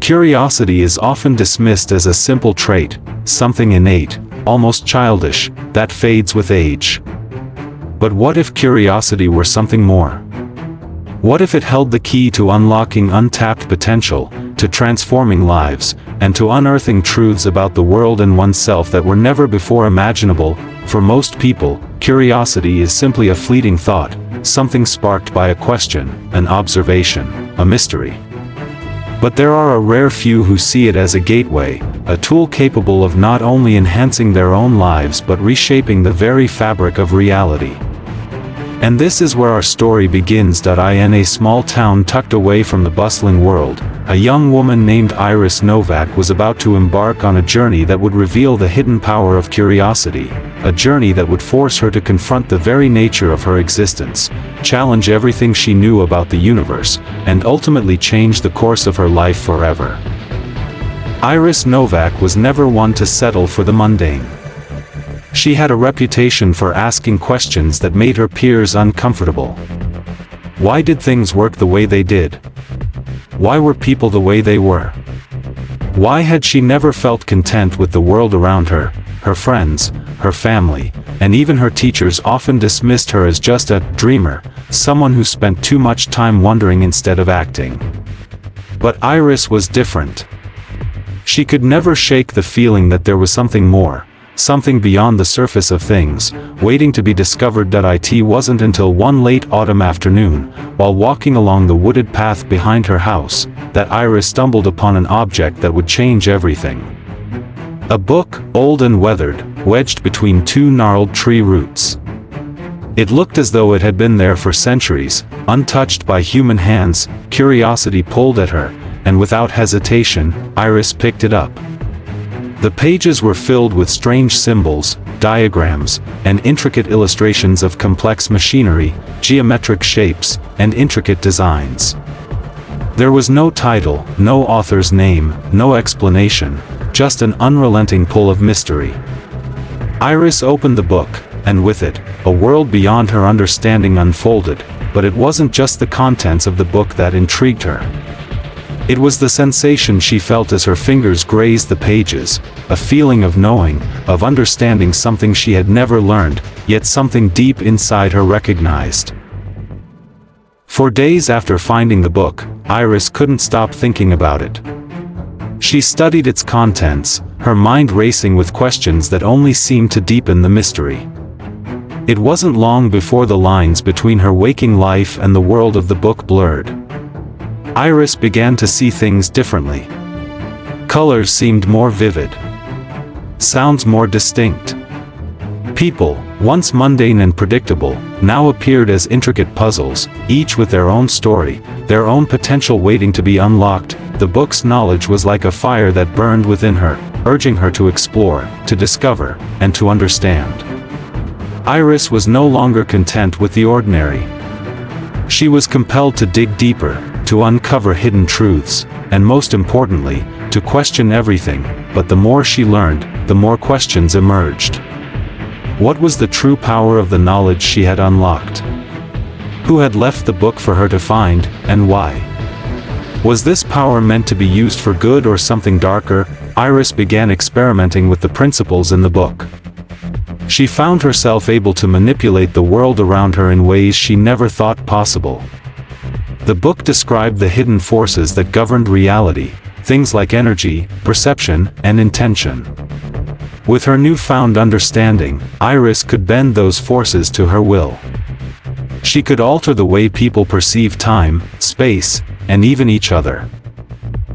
Curiosity is often dismissed as a simple trait, something innate, almost childish, that fades with age. But what if curiosity were something more? What if it held the key to unlocking untapped potential, to transforming lives, and to unearthing truths about the world and oneself that were never before imaginable? For most people, curiosity is simply a fleeting thought, something sparked by a question, an observation, a mystery. But there are a rare few who see it as a gateway, a tool capable of not only enhancing their own lives but reshaping the very fabric of reality. And this is where our story begins. In a small town tucked away from the bustling world, a young woman named Iris Novak was about to embark on a journey that would reveal the hidden power of curiosity, a journey that would force her to confront the very nature of her existence, challenge everything she knew about the universe, and ultimately change the course of her life forever. Iris Novak was never one to settle for the mundane. She had a reputation for asking questions that made her peers uncomfortable. Why did things work the way they did? Why were people the way they were? Why had she never felt content with the world around her? Her friends, her family, and even her teachers often dismissed her as just a dreamer, someone who spent too much time wondering instead of acting. But Iris was different. She could never shake the feeling that there was something more, something beyond the surface of things, waiting to be discovered. It wasn't until one late autumn afternoon, while walking along the wooded path behind her house, that Iris stumbled upon an object that would change everything. A book, old and weathered, wedged between two gnarled tree roots. It looked as though it had been there for centuries, untouched by human hands. Curiosity pulled at her, and without hesitation, Iris picked it up. The pages were filled with strange symbols, diagrams, and intricate illustrations of complex machinery, geometric shapes, and intricate designs. There was no title, no author's name, no explanation, just an unrelenting pull of mystery. Iris opened the book, and with it, a world beyond her understanding unfolded, but it wasn't just the contents of the book that intrigued her. It was the sensation she felt as her fingers grazed the pages, a feeling of knowing, of understanding something she had never learned, yet something deep inside her recognized. For days after finding the book, Iris couldn't stop thinking about it. She studied its contents, her mind racing with questions that only seemed to deepen the mystery. It wasn't long before the lines between her waking life and the world of the book blurred. Iris began to see things differently. Colors seemed more vivid. Sounds more distinct. People, once mundane and predictable, now appeared as intricate puzzles, each with their own story, their own potential waiting to be unlocked. The book's knowledge was like a fire that burned within her, urging her to explore, to discover, and to understand. Iris was no longer content with the ordinary. She was compelled to dig deeper, to uncover hidden truths, and most importantly, to question everything. But the more she learned, the more questions emerged. What was the true power of the knowledge she had unlocked? Who had left the book for her to find, and why? Was this power meant to be used for good or something darker? Iris began experimenting with the principles in the book. She found herself able to manipulate the world around her in ways she never thought possible. The book described the hidden forces that governed reality, things like energy, perception, and intention. With her newfound understanding, Iris could bend those forces to her will. She could alter the way people perceive time, space, and even each other.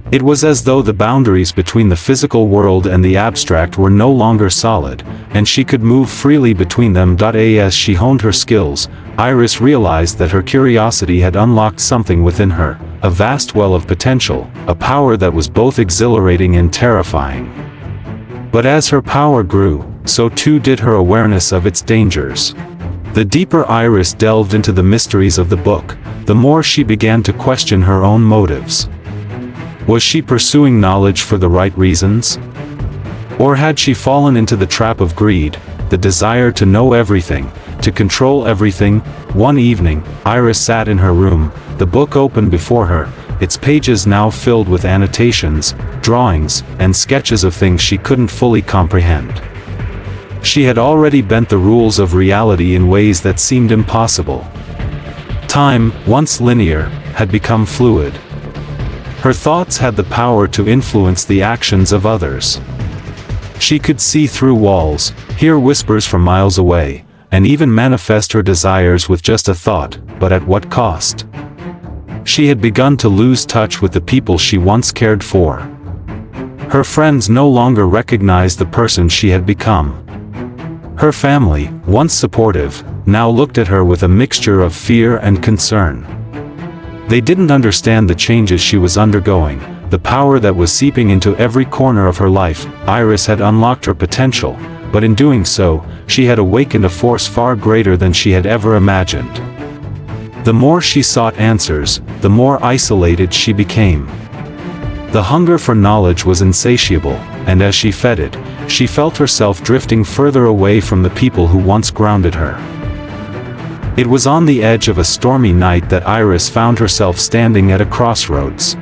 It was as though the boundaries between the physical world and the abstract were no longer solid, and she could move freely between them. As she honed her skills, Iris realized that her curiosity had unlocked something within her, a vast well of potential, a power that was both exhilarating and terrifying. But as her power grew, so too did her awareness of its dangers. The deeper Iris delved into the mysteries of the book, the more she began to question her own motives. Was she pursuing knowledge for the right reasons? Or had she fallen into the trap of greed, the desire to know everything, to control everything? One evening, Iris sat in her room, the book open before her, its pages now filled with annotations, drawings, and sketches of things she couldn't fully comprehend. She had already bent the rules of reality in ways that seemed impossible. Time, once linear, had become fluid. Her thoughts had the power to influence the actions of others. She could see through walls, hear whispers from miles away, and even manifest her desires with just a thought, but at what cost? She had begun to lose touch with the people she once cared for. Her friends no longer recognized the person she had become. Her family, once supportive, now looked at her with a mixture of fear and concern. They didn't understand the changes she was undergoing, the power that was seeping into every corner of her life. Iris had unlocked her potential, but in doing so, she had awakened a force far greater than she had ever imagined. The more she sought answers, the more isolated she became. The hunger for knowledge was insatiable, and as she fed it, she felt herself drifting further away from the people who once grounded her. It was on the edge of a stormy night that Iris found herself standing at a crossroads.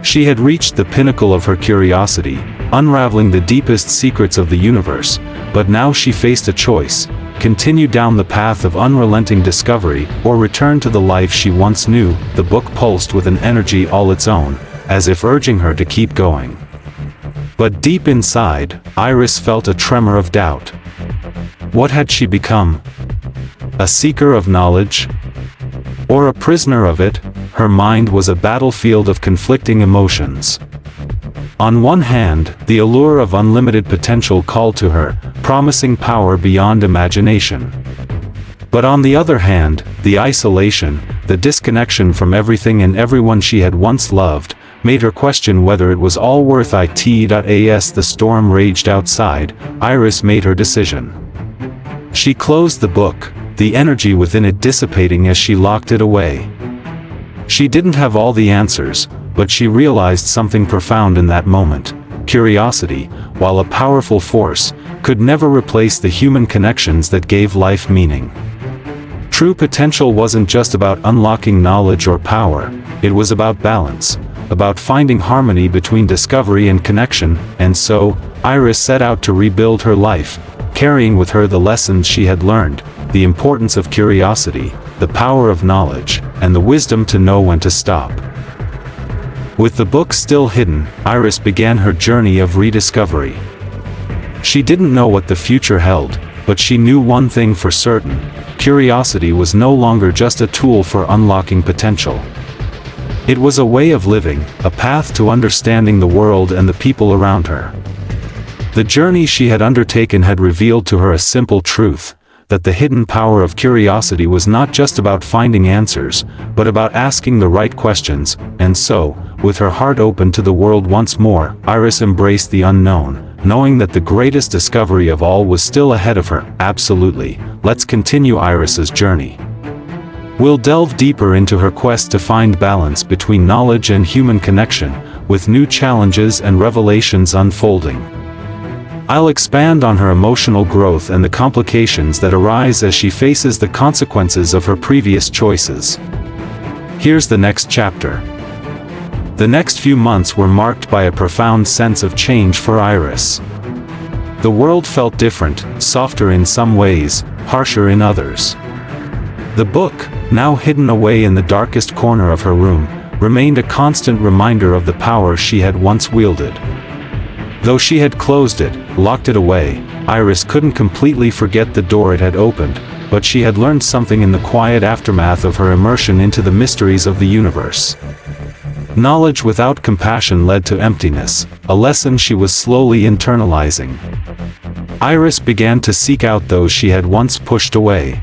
She had reached the pinnacle of her curiosity, unraveling the deepest secrets of the universe, but now she faced a choice: continue down the path of unrelenting discovery, or return to the life she once knew. The book pulsed with an energy all its own, as if urging her to keep going. But deep inside, Iris felt a tremor of doubt. What had she become? A seeker of knowledge? Or a prisoner of it? Her mind was a battlefield of conflicting emotions. On one hand, the allure of unlimited potential called to her, promising power beyond imagination. But on the other hand, the isolation, the disconnection from everything and everyone she had once loved, made her question whether it was all worth it. As the storm raged outside, Iris made her decision. She closed the book, the energy within it dissipating as she locked it away. She didn't have all the answers, but she realized something profound in that moment. Curiosity, while a powerful force, could never replace the human connections that gave life meaning. True potential wasn't just about unlocking knowledge or power, it was about balance, about finding harmony between discovery and connection. And so, Iris set out to rebuild her life, carrying with her the lessons she had learned, the importance of curiosity, the power of knowledge, and the wisdom to know when to stop. With the book still hidden, Iris began her journey of rediscovery. She didn't know what the future held, but she knew one thing for certain: curiosity was no longer just a tool for unlocking potential. It was a way of living, a path to understanding the world and the people around her. The journey she had undertaken had revealed to her a simple truth: that the hidden power of curiosity was not just about finding answers, but about asking the right questions. And so, with her heart open to the world once more, Iris embraced the unknown, knowing that the greatest discovery of all was still ahead of her. Absolutely. Let's continue Iris's journey. We'll delve deeper into her quest to find balance between knowledge and human connection, with new challenges and revelations unfolding. I'll expand on her emotional growth and the complications that arise as she faces the consequences of her previous choices. Here's the next chapter. The next few months were marked by a profound sense of change for Iris. The world felt different, softer in some ways, harsher in others. The book, now hidden away in the darkest corner of her room, remained a constant reminder of the power she had once wielded. Though she had closed it, locked it away, Iris couldn't completely forget the door it had opened, but she had learned something in the quiet aftermath of her immersion into the mysteries of the universe. Knowledge without compassion led to emptiness, a lesson she was slowly internalizing. Iris began to seek out those she had once pushed away.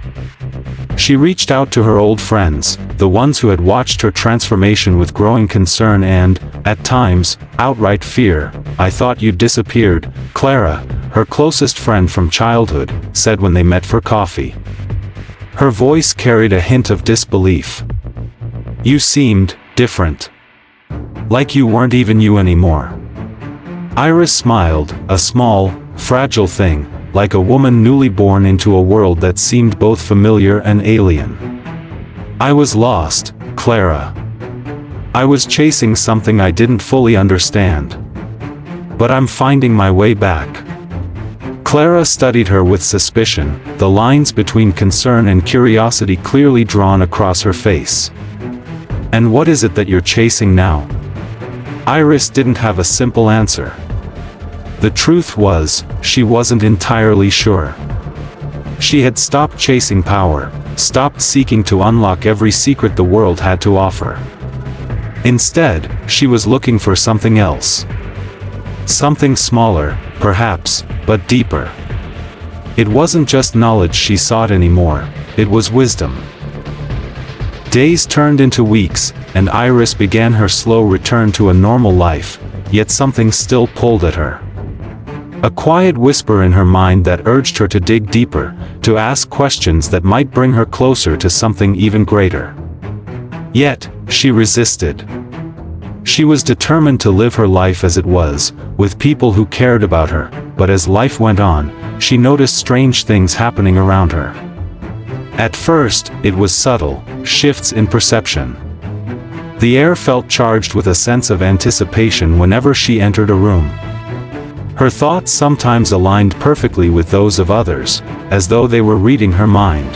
She reached out to her old friends, the ones who had watched her transformation with growing concern and, at times, outright fear. "I thought you'd disappeared," Clara, her closest friend from childhood, said when they met for coffee. Her voice carried a hint of disbelief. "You seemed different. Like you weren't even you anymore." Iris smiled, a small, fragile thing, like a woman newly born into a world that seemed both familiar and alien. "I was lost, Clara. I was chasing something I didn't fully understand. But I'm finding my way back." Clara studied her with suspicion, the lines between concern and curiosity clearly drawn across her face. "And what is it that you're chasing now?" Iris didn't have a simple answer. The truth was, she wasn't entirely sure. She had stopped chasing power, stopped seeking to unlock every secret the world had to offer. Instead, she was looking for something else. Something smaller, perhaps, but deeper. It wasn't just knowledge she sought anymore, it was wisdom. Days turned into weeks, and Iris began her slow return to a normal life, yet something still pulled at her. A quiet whisper in her mind that urged her to dig deeper, to ask questions that might bring her closer to something even greater. Yet, she resisted. She was determined to live her life as it was, with people who cared about her, but as life went on, she noticed strange things happening around her. At first, it was subtle, shifts in perception. The air felt charged with a sense of anticipation whenever she entered a room. Her thoughts sometimes aligned perfectly with those of others, as though they were reading her mind.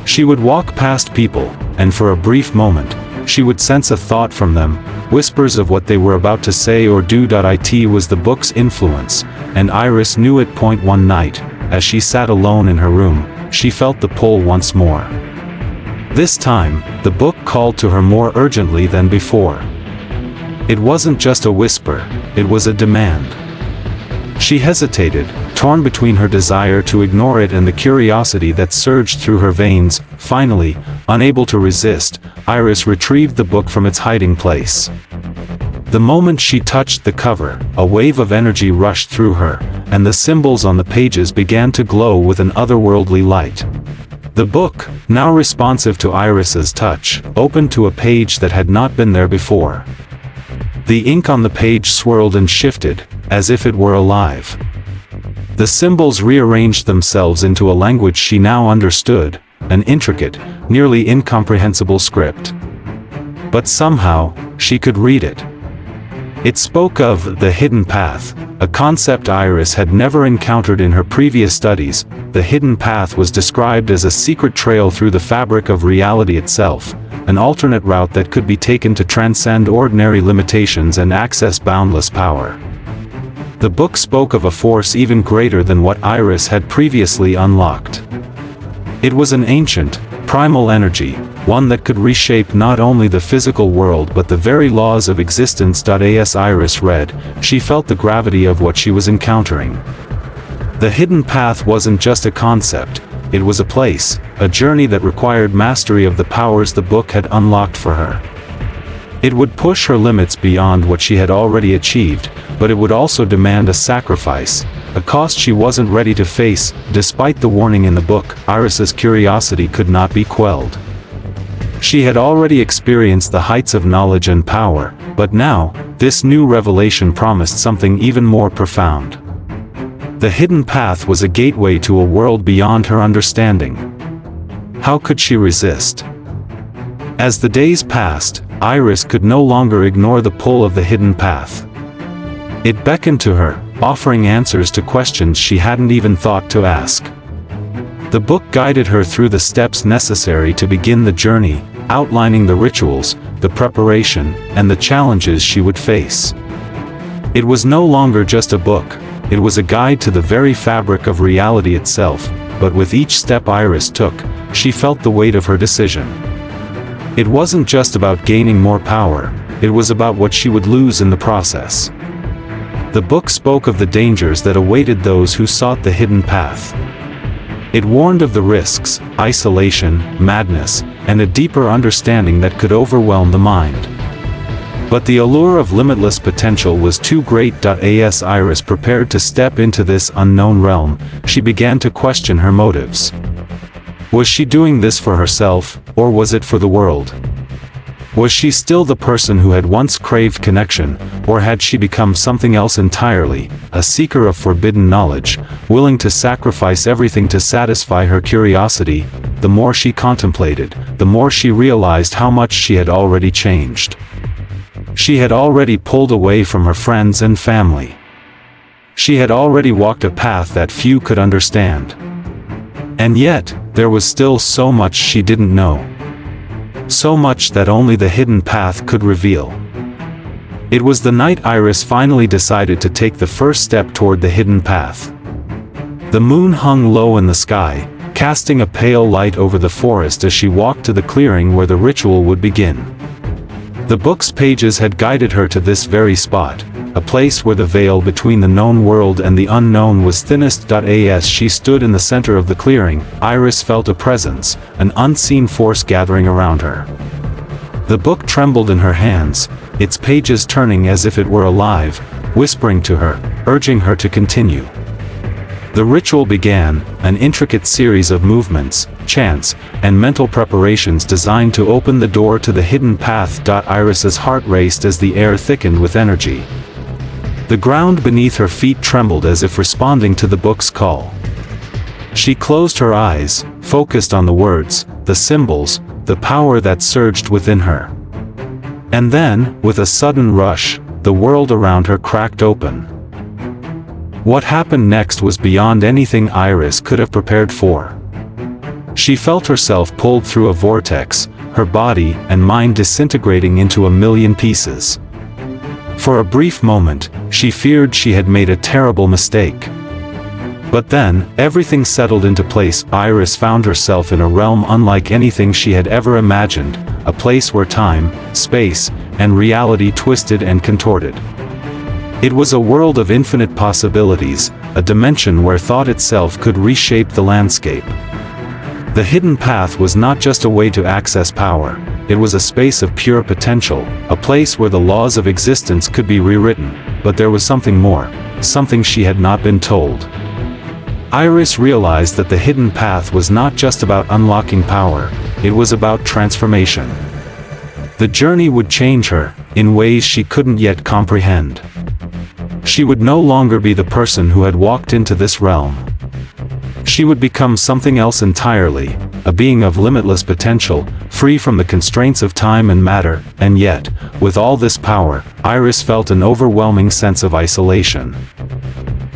She would walk past people, and for a brief moment, she would sense a thought from them, whispers of what they were about to say or do. It was the book's influence, and Iris knew it. One night, as she sat alone in her room, she felt the pull once more. This time, the book called to her more urgently than before. It wasn't just a whisper, it was a demand. She hesitated, torn between her desire to ignore it and the curiosity that surged through her veins. Finally, unable to resist, Iris retrieved the book from its hiding place. The moment she touched the cover, a wave of energy rushed through her, and the symbols on the pages began to glow with an otherworldly light. The book, now responsive to Iris's touch, opened to a page that had not been there before. The ink on the page swirled and shifted, as if it were alive. The symbols rearranged themselves into a language she now understood, an intricate, nearly incomprehensible script. But somehow, she could read it. It spoke of the hidden path, a concept Iris had never encountered in her previous studies. The hidden path was described as a secret trail through the fabric of reality itself, an alternate route that could be taken to transcend ordinary limitations and access boundless power. The book spoke of a force even greater than what Iris had previously unlocked. It was an ancient, primal energy, one that could reshape not only the physical world but the very laws of existence. As Iris read, she felt the gravity of what she was encountering. The hidden path wasn't just a concept, it was a place, a journey that required mastery of the powers the book had unlocked for her. It would push her limits beyond what she had already achieved, but it would also demand a sacrifice, a cost she wasn't ready to face. Despite the warning in the book, Iris's curiosity could not be quelled. She had already experienced the heights of knowledge and power, but now, this new revelation promised something even more profound. The hidden path was a gateway to a world beyond her understanding. How could she resist? As the days passed, Iris could no longer ignore the pull of the hidden path. It beckoned to her, offering answers to questions she hadn't even thought to ask. The book guided her through the steps necessary to begin the journey, outlining the rituals, the preparation, and the challenges she would face. It was no longer just a book, it was a guide to the very fabric of reality itself, but with each step Iris took, she felt the weight of her decision. It wasn't just about gaining more power, it was about what she would lose in the process. The book spoke of the dangers that awaited those who sought the hidden path. It warned of the risks, isolation, madness, and a deeper understanding that could overwhelm the mind. But the allure of limitless potential was too great. As Iris prepared to step into this unknown realm, she began to question her motives. Was she doing this for herself, or was it for the world? Was she still the person who had once craved connection, or had she become something else entirely, a seeker of forbidden knowledge, willing to sacrifice everything to satisfy her curiosity? The more she contemplated, the more she realized how much she had already changed. She had already pulled away from her friends and family. She had already walked a path that few could understand. And yet, there was still so much she didn't know. So much that only the hidden path could reveal. It was the night Iris finally decided to take the first step toward the hidden path. The moon hung low in the sky, casting a pale light over the forest as she walked to the clearing where the ritual would begin. The book's pages had guided her to this very spot, a place where the veil between the known world and the unknown was thinnest. As she stood in the center of the clearing, Iris felt a presence, an unseen force gathering around her. The book trembled in her hands, its pages turning as if it were alive, whispering to her, urging her to continue. The ritual began, an intricate series of movements, chants, and mental preparations designed to open the door to the hidden path. Iris's heart raced as the air thickened with energy. The ground beneath her feet trembled as if responding to the book's call. She closed her eyes, focused on the words, the symbols, the power that surged within her. And then, with a sudden rush, the world around her cracked open. What happened next was beyond anything Iris could have prepared for. She felt herself pulled through a vortex, her body and mind disintegrating into a million pieces. For a brief moment, she feared she had made a terrible mistake. But then, everything settled into place. Iris found herself in a realm unlike anything she had ever imagined, a place where time, space, and reality twisted and contorted. It was a world of infinite possibilities, a dimension where thought itself could reshape the landscape. The hidden path was not just a way to access power, it was a space of pure potential, a place where the laws of existence could be rewritten, but there was something more, something she had not been told. Iris realized that the hidden path was not just about unlocking power, it was about transformation. The journey would change her, in ways she couldn't yet comprehend. She would no longer be the person who had walked into this realm. She would become something else entirely, a being of limitless potential, free from the constraints of time and matter. And yet, with all this power, Iris felt an overwhelming sense of isolation.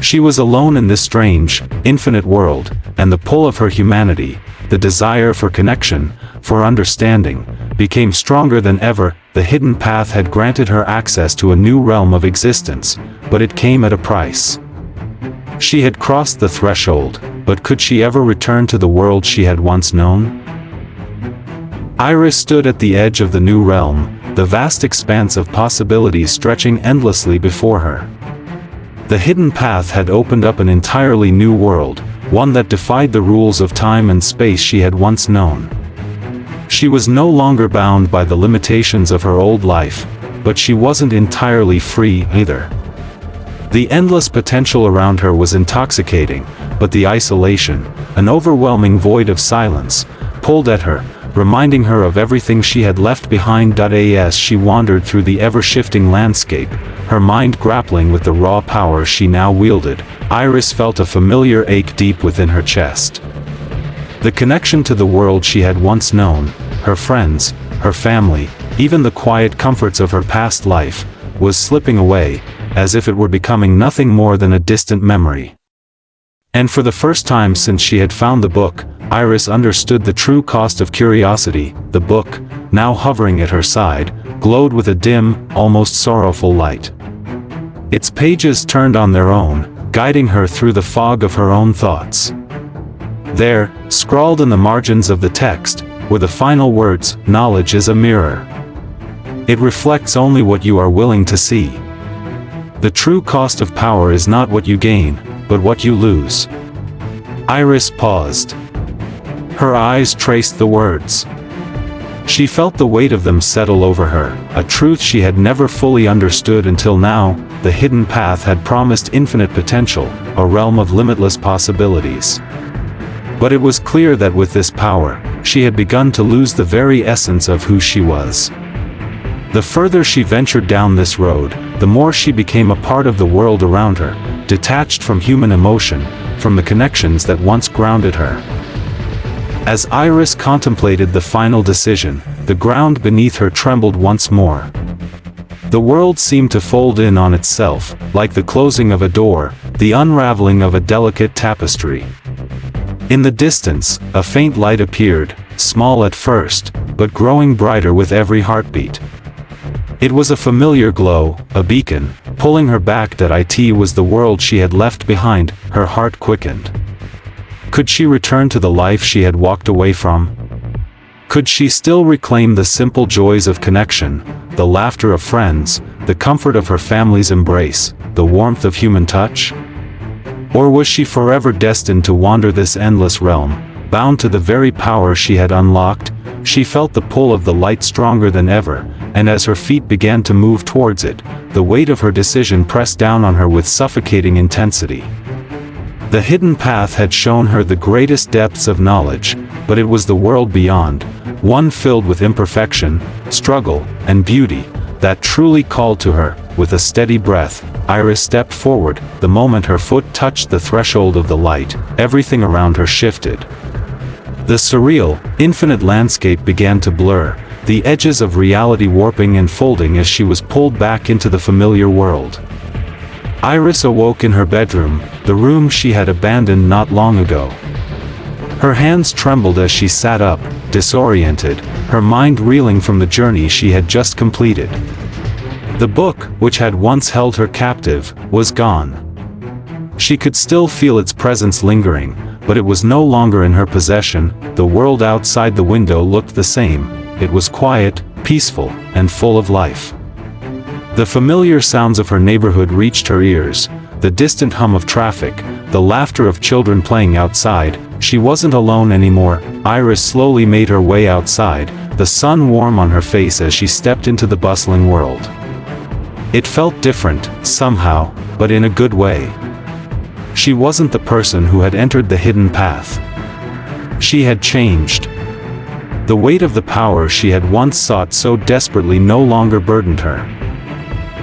She was alone in this strange, infinite world, and the pull of her humanity, the desire for connection, for understanding, became stronger than ever. The hidden path had granted her access to a new realm of existence, but it came at a price. She had crossed the threshold, but could she ever return to the world she had once known? Iris stood at the edge of the new realm, the vast expanse of possibilities stretching endlessly before her. The hidden path had opened up an entirely new world, one that defied the rules of time and space she had once known. She was no longer bound by the limitations of her old life, but she wasn't entirely free either. The endless potential around her was intoxicating, but the isolation, an overwhelming void of silence, pulled at her, reminding her of everything she had left behind. As she wandered through the ever-shifting landscape, her mind grappling with the raw power she now wielded, Iris felt a familiar ache deep within her chest. The connection to the world she had once known, her friends, her family, even the quiet comforts of her past life, was slipping away, as if it were becoming nothing more than a distant memory. And for the first time since she had found the book, Iris understood the true cost of curiosity. The book, now hovering at her side, glowed with a dim, almost sorrowful light. Its pages turned on their own, guiding her through the fog of her own thoughts. There, scrawled in the margins of the text, were the final words, "Knowledge is a mirror. It reflects only what you are willing to see. The true cost of power is not what you gain, but what you lose." Iris paused. Her eyes traced the words. She felt the weight of them settle over her, a truth she had never fully understood until now. The hidden path had promised infinite potential, a realm of limitless possibilities. But it was clear that with this power, she had begun to lose the very essence of who she was. The further she ventured down this road, the more she became a part of the world around her, detached from human emotion, from the connections that once grounded her. As Iris contemplated the final decision, the ground beneath her trembled once more. The world seemed to fold in on itself, like the closing of a door, the unraveling of a delicate tapestry. In the distance, a faint light appeared, small at first, but growing brighter with every heartbeat. It was a familiar glow, a beacon, pulling her back. That it was the world she had left behind. Her heart quickened. Could she return to the life she had walked away from? Could she still reclaim the simple joys of connection, the laughter of friends, the comfort of her family's embrace, the warmth of human touch? Or was she forever destined to wander this endless realm, bound to the very power she had unlocked? She felt the pull of the light stronger than ever, and as her feet began to move towards it, the weight of her decision pressed down on her with suffocating intensity. The hidden path had shown her the greatest depths of knowledge, but it was the world beyond, one filled with imperfection, struggle, and beauty, that truly called to her. With a steady breath, Iris stepped forward. The moment her foot touched the threshold of the light, everything around her shifted. The surreal, infinite landscape began to blur, the edges of reality warping and folding as she was pulled back into the familiar world. Iris awoke in her bedroom, the room she had abandoned not long ago. Her hands trembled as she sat up, disoriented, her mind reeling from the journey she had just completed. The book, which had once held her captive, was gone. She could still feel its presence lingering, but it was no longer in her possession. The world outside the window looked the same. It was quiet, peaceful, and full of life. The familiar sounds of her neighborhood reached her ears, the distant hum of traffic, the laughter of children playing outside. She wasn't alone anymore. Iris slowly made her way outside, the sun warm on her face as she stepped into the bustling world. It felt different, somehow, but in a good way. She wasn't the person who had entered the hidden path. She had changed. The weight of the power she had once sought so desperately no longer burdened her.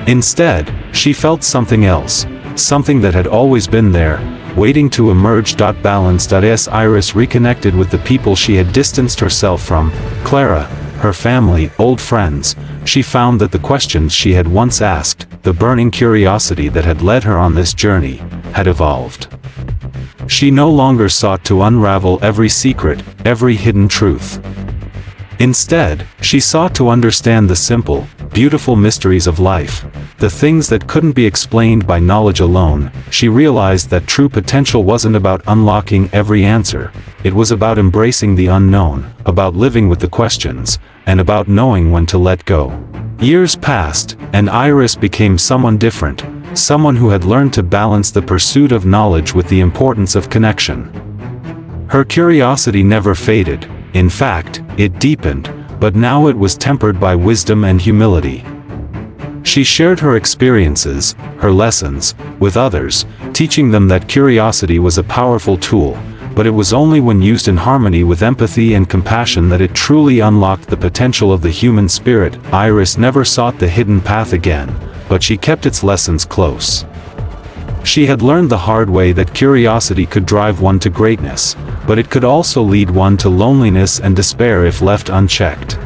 Instead, she felt something else, something that had always been there, waiting to emerge. Balance. As Iris reconnected with the people she had distanced herself from, Clara, her family, old friends, she found that the questions she had once asked, the burning curiosity that had led her on this journey, had evolved. She no longer sought to unravel every secret, every hidden truth. Instead, she sought to understand the simple, beautiful mysteries of life, the things that couldn't be explained by knowledge alone. She realized that true potential wasn't about unlocking every answer, it was about embracing the unknown, about living with the questions, and about knowing when to let go. Years passed, and Iris became someone different, someone who had learned to balance the pursuit of knowledge with the importance of connection. Her curiosity never faded. In fact, it deepened, but now it was tempered by wisdom and humility. She shared her experiences, her lessons, with others, teaching them that curiosity was a powerful tool, but it was only when used in harmony with empathy and compassion that it truly unlocked the potential of the human spirit. Iris never sought the hidden path again, but she kept its lessons close. She had learned the hard way that curiosity could drive one to greatness, but it could also lead one to loneliness and despair if left unchecked.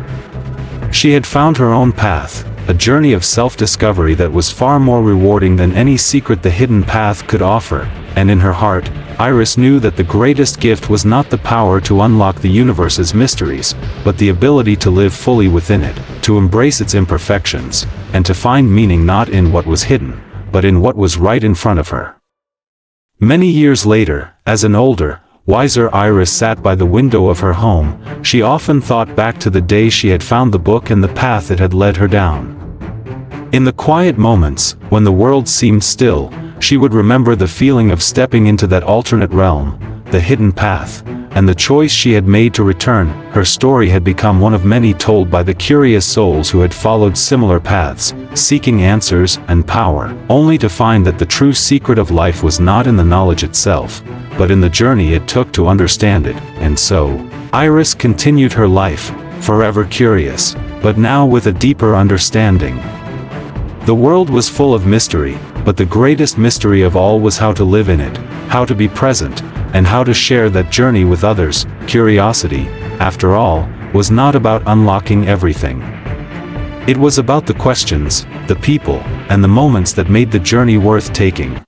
She had found her own path, a journey of self-discovery that was far more rewarding than any secret the hidden path could offer, and in her heart, Iris knew that the greatest gift was not the power to unlock the universe's mysteries, but the ability to live fully within it, to embrace its imperfections, and to find meaning not in what was hidden, but in what was right in front of her. Many years later, as an older, wiser Iris sat by the window of her home, she often thought back to the day she had found the book and the path it had led her down. In the quiet moments, when the world seemed still, she would remember the feeling of stepping into that alternate realm, the hidden path, and the choice she had made to return. Her story had become one of many told by the curious souls who had followed similar paths, seeking answers and power, only to find that the true secret of life was not in the knowledge itself, but in the journey it took to understand it. And so, Iris continued her life, forever curious, but now with a deeper understanding. The world was full of mystery, but the greatest mystery of all was how to live in it, how to be present, and how to share that journey with others. Curiosity, after all, was not about unlocking everything. It was about the questions, the people, and the moments that made the journey worth taking.